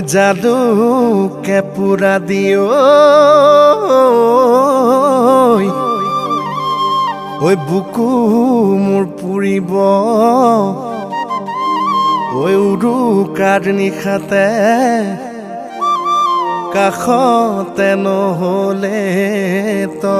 जादू के पूरा दियो ओय बुकु मोर पुरिब ओय उरुकार निखाते काखते নহলে तो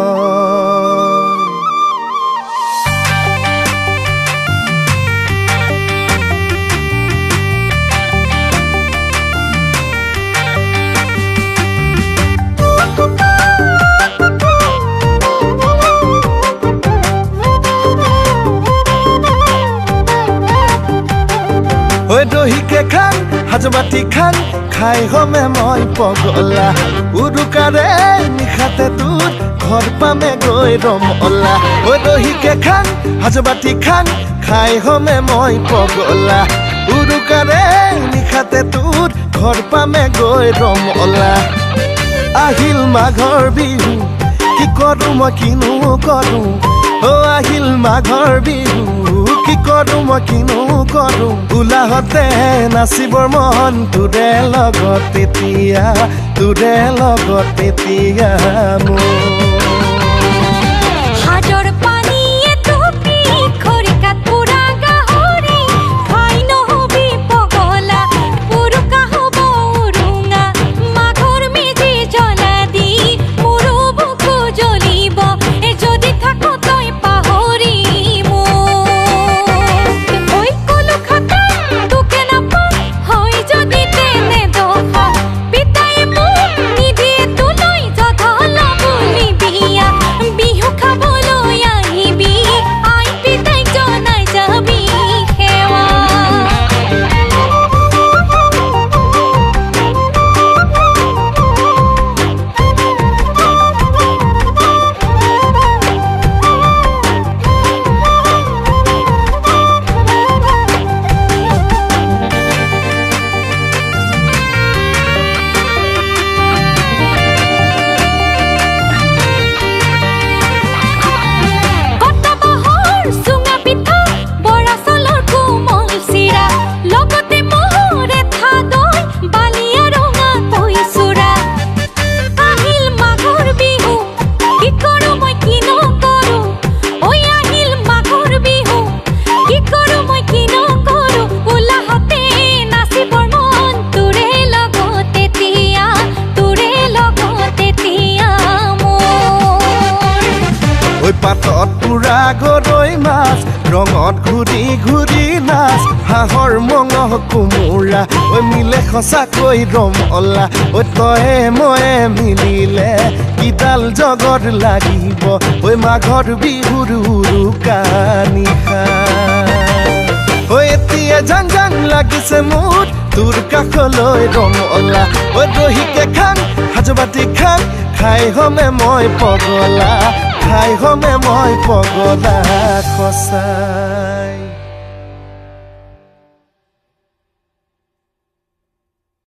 ओय दही के खान हाजबाटी खान खाई हमें मैं पगला उरुकारे निखाते दूर घर पामे गई रमला ओय दही के खान हाजबाटी खान खाई हमें मैं पगला उरुकारे निखाते दूर घर पामे गई रमला আহিল মাঘৰ বিহু কি কৰো মই কিনো কৰো ও আহিল মাঘৰ বিহু কি কৰো মই কিনো কৰো উলাহতে নাচিবৰ মন তোৰে লগত তেতিয়া মোৰ হাজৰ পানীয়ে টুপি খৰিকাত পুৰা গাহৰি খাই নহবি পগলা পুৰুকা হ'ব উৰুঙা মাঘৰ মেজি জ্বলা দি মোৰো বুকু জ্বলিব এ যদি থাকো তই পাহৰি ঐ কলো খতম তোকে নাপাম হয় যদি তেনে দফা পিতাই মোক নিদিয়ে তোলৈ জধলা বুলি বিয়া বিহু খাবলৈ আহিবি আই পিতাই জনাই যাবি সেৱা কটা বাহৰ চুঙা পিঠা বৰা চাউলৰ কোমল চিৰা লগতে মহৰে থাদৈ বালিয়া ৰঙা দৈ চুৰা আহিল মাঘৰ বিহু কি কৰো মই কি নকৰো ঐ আহিল মাঘৰ বিহু কি কৰো মই কি নকৰো উলাহতে নাচিবৰ মন তোৰে লগতে তিয়া মোৰ ওই পাতত পুৰা গৰৈ মাছ ৰঙত ঘূৰি ঘূৰি নাচ হাঁহৰ মঙহ কোমোৰা ওই মিলে সঁচাকৈ ৰমলা ওই তয়ে ময়ে মিলিলে কিডাল জগত লাগিব ওই মাঘৰ বিহুৰ উৰুকা নিশা ওই এতিয়া জাং জাং লাগিছে মোৰ তোৰ কাষলৈ ৰমলা ওই দহিকে খান হাজবাটি খান খাই হমে মই পগলা খাই হমে মই পগলা সঁচাই